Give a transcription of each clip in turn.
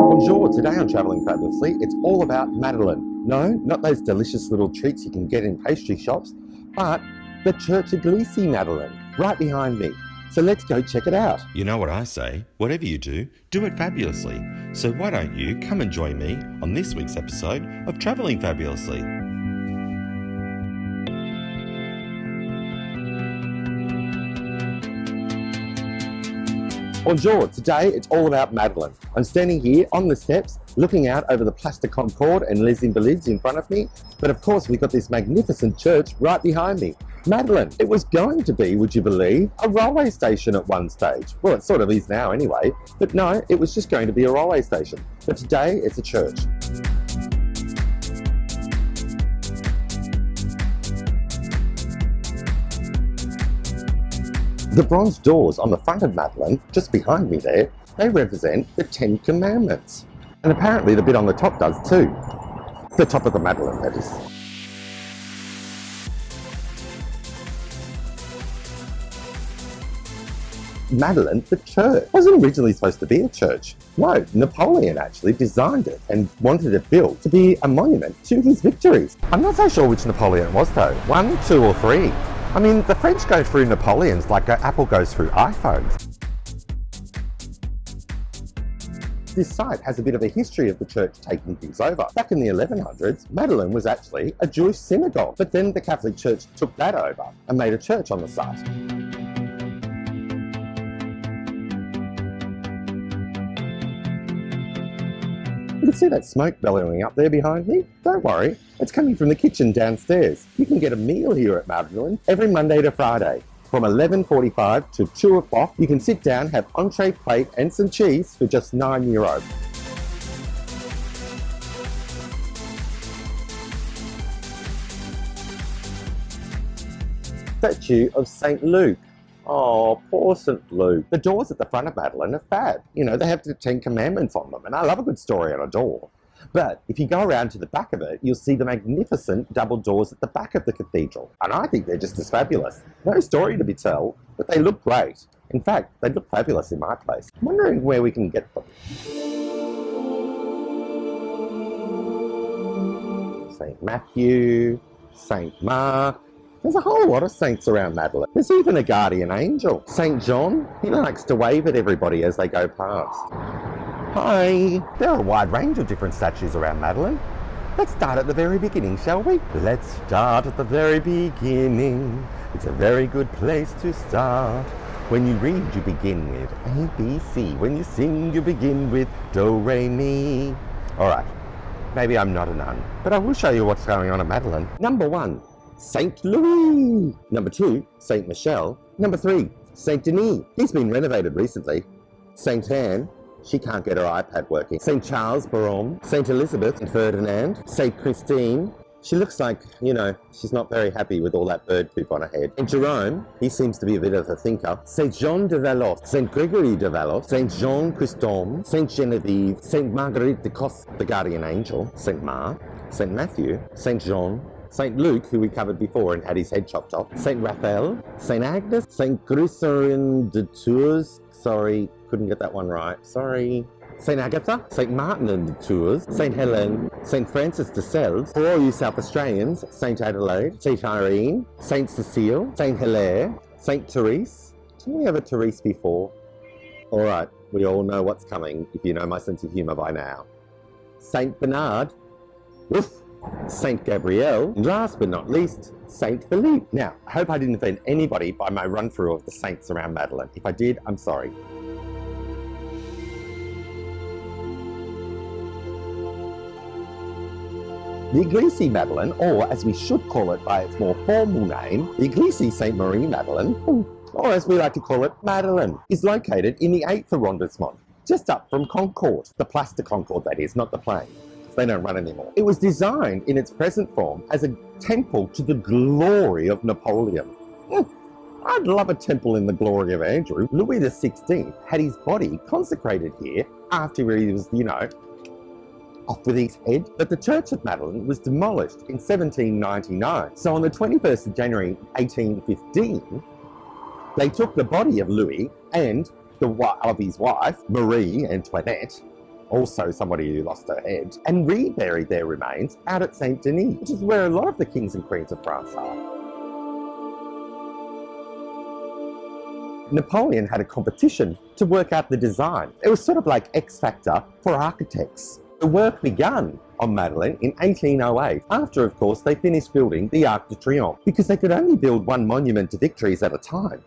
Bonjour, today on Travelling Fabulously, it's all about Madeleine. No, not those delicious little treats you can get in pastry shops, but the church eglise Madeleine, right behind me. So let's go check it out. You know what I say, whatever you do it fabulously. So why don't you come and join me on this week's episode of Travelling Fabulously. Bonjour, today it's all about Madeleine. I'm standing here on the steps, looking out over the Place de Concorde and Les Invalides in front of me, but of course we've got this magnificent church right behind me. Madeleine, it was going to be, would you believe, a railway station at one stage. Well, it sort of is now anyway, but no, it was just going to be a railway station. But today it's a church. The bronze doors on the front of Madeleine, just behind me there, they represent the 10 Commandments. And apparently the bit on the top does too. The top of the Madeleine, that is. Madeleine, the church, wasn't originally supposed to be a church. No, Napoleon actually designed it and wanted it built to be a monument to his victories. I'm not so sure which Napoleon it was though, 1, 2 or 3. I mean, the French go through Napoleons like Apple goes through iPhones. This site has a bit of a history of the church taking things over. Back in the 1100s, Madeleine was actually a Jewish synagogue, but then the Catholic Church took that over and made a church on the site. You can see that smoke bellowing up there behind me. Don't worry, it's coming from the kitchen downstairs. You can get a meal here at Madeleine every Monday to Friday. From 11:45 to 2 o'clock, you can sit down, have entree plate and some cheese for just €9. Statue of St. Luke. Oh, poor St. Luke. The doors at the front of Madeleine are fab. You know, they have the 10 Commandments on them, and I love a good story on a door. But if you go around to the back of it, you'll see the magnificent double doors at the back of the cathedral. And I think they're just as fabulous. No story to be told, but they look great. In fact, they look fabulous in my place. I'm wondering where we can get them. St. Matthew, St. Mark. There's a whole lot of saints around Madeleine. There's even a guardian angel. St. John, he likes to wave at everybody as they go past. Hi! There are a wide range of different statues around Madeleine. Let's start at the very beginning, shall we? Let's start at the very beginning. It's a very good place to start. When you read, you begin with A, B, C. When you sing, you begin with Do, Re, Mi. Alright, maybe I'm not a nun, but I will show you what's going on at Madeleine. Number 1. St. Louis. Number 2, St. Michel. Number 3, St. Denis. He's been renovated recently. St. Anne, she can't get her iPad working. St. Charles Borromée. St. Elizabeth and Ferdinand. St. Christine, she looks like, you know, she's not very happy with all that bird poop on her head. St. Jerome, he seems to be a bit of a thinker. St. Jean de Valois. St. Gregory de Valois. St. Jean Chrysostome. St. Genevieve. St. Marguerite de Cos, the guardian angel. St. Mark. St. Matthew. St. Jean. St. Luke, who we covered before and had his head chopped off. St. Raphael, St. Agnes, St. Grisserin de Tours, sorry, couldn't get that one right, sorry. St. Agatha, St. Martin de Tours, St. Helen, St. Francis de Sales, for all you South Australians, St. Adelaide, St. Irene, St. Cecile, St. Hilaire, St. Therese. Didn't we have a Therese before? All right, we all know what's coming if you know my sense of humour by now. St. Bernard, woof. St. Gabriel, and last but not least, St. Philippe. Now, I hope I didn't offend anybody by my run-through of the saints around Madeleine. If I did, I'm sorry. The Eglise Madeleine, or as we should call it by its more formal name, the Eglise St. Marie Madeleine, or as we like to call it, Madeleine, is located in the 8th arrondissement, just up from Concorde, the Place de Concorde that is, not the plane. They don't run anymore. It was designed in its present form as a temple to the glory of Napoleon. I'd love a temple in the glory of Andrew. Louis XVI had his body consecrated here after he was, you know, off with his head. But the church of Madeleine was demolished in 1799. So on the 21st of January 1815, they took the body of Louis and of his wife, Marie Antoinette, also somebody who lost her head, and reburied their remains out at Saint Denis, which is where a lot of the kings and queens of France are. Napoleon had a competition to work out the design. It was sort of like X Factor for architects. The work began on Madeleine in 1808, after, of course, they finished building the Arc de Triomphe, because they could only build one monument to victories at a time.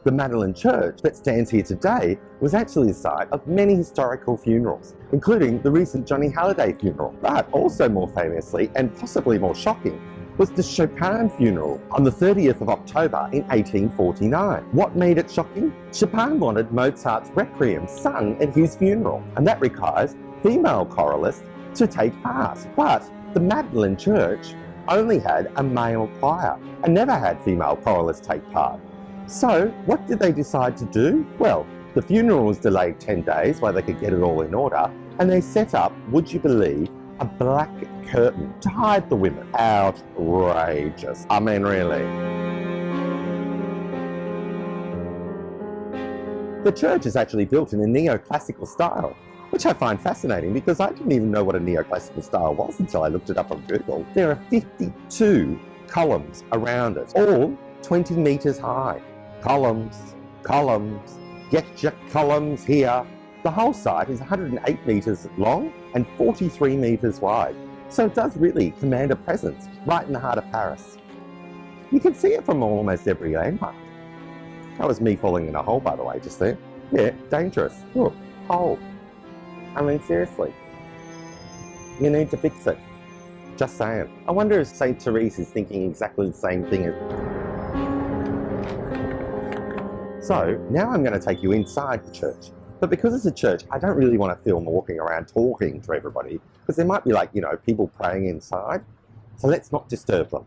The Madeleine Church that stands here today was actually the site of many historical funerals, including the recent Johnny Halliday funeral. But also more famously, and possibly more shocking, was the Chopin funeral on the 30th of October in 1849. What made it shocking? Chopin wanted Mozart's Requiem sung at his funeral, and that requires female choralists to take part. But the Madeleine Church only had a male choir and never had female choralists take part. So what did they decide to do? Well, the funeral was delayed 10 days while they could get it all in order, and they set up, would you believe, a black curtain to hide the women. Outrageous. I mean, really. The church is actually built in a neoclassical style, which I find fascinating because I didn't even know what a neoclassical style was until I looked it up on Google. There are 52 columns around it, all 20 meters high. Columns, columns, get your columns here. The whole site is 108 metres long and 43 metres wide, so it does really command a presence right in the heart of Paris. You can see it from almost every landmark. That was me falling in a hole, by the way, just there. Yeah, dangerous. Look, hole. I mean, seriously. You need to fix it. Just saying. I wonder if St. Therese is thinking exactly the same thing as... So, now I'm going to take you inside the church. But because it's a church, I don't really want to film walking around talking to everybody, because there might be, like, you know, people praying inside. So let's not disturb them.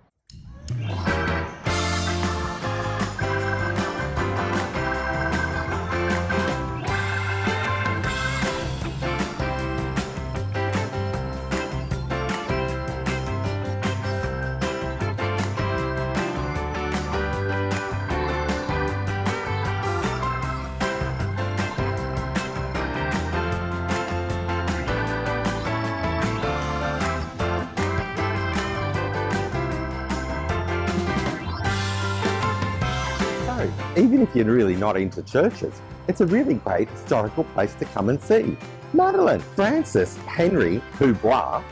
Even if you're really not into churches, it's a really great historical place to come and see. Madeleine. Francis Henry Dubois,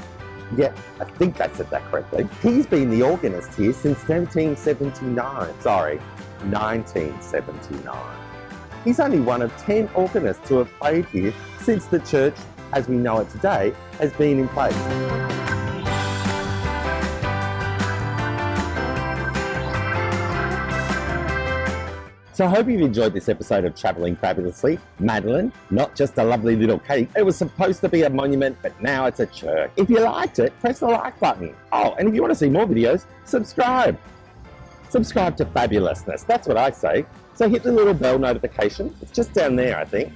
yeah, I think I said that correctly. He's been the organist here since 1779. Sorry, 1979. He's only one of 10 organists to have played here since the church, as we know it today, has been in place. So I hope you've enjoyed this episode of Travelling Fabulously. Madeleine, not just a lovely little cake. It was supposed to be a monument, but now it's a church. If you liked it, press the like button. Oh, and if you want to see more videos, subscribe. Subscribe to Fabulousness. That's what I say. So hit the little bell notification. It's just down there, I think.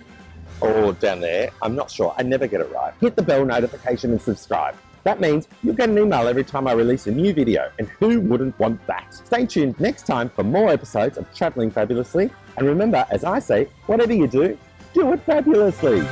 Or down there. I'm not sure. I never get it right. Hit the bell notification and subscribe. That means you'll get an email every time I release a new video, and who wouldn't want that? Stay tuned next time for more episodes of Travelling Fabulously, and remember, as I say, whatever you do, do it fabulously.